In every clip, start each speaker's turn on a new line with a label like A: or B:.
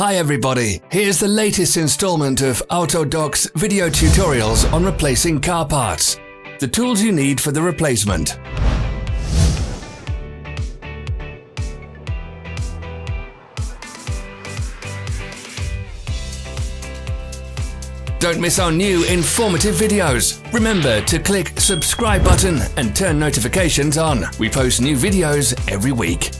A: Hi everybody, here's the latest installment of Autodoc's video tutorials on replacing car parts. The tools you need for the replacement. Don't miss our new informative videos. Remember to click subscribe button and turn notifications on. We post new videos every week.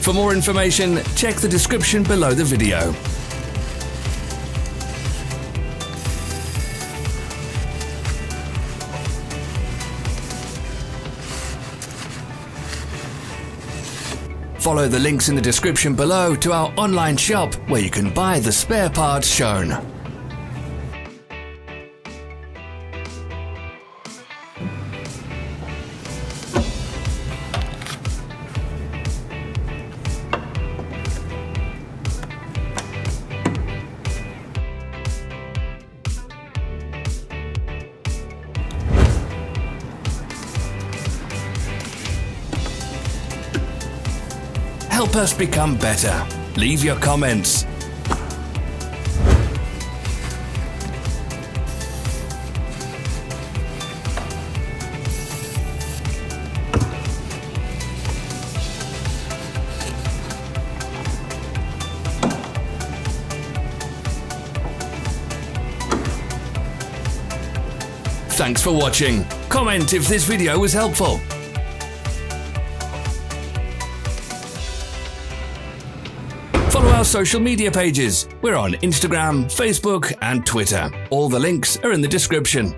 A: For more information, check the description below the video. Follow the links in the description below to our online shop where you can buy the spare parts shown. Help us become better. Leave your comments. Thanks for watching. Comment if this video was helpful. Follow our social media pages. We're on Instagram, Facebook, and Twitter. All the links are in the description.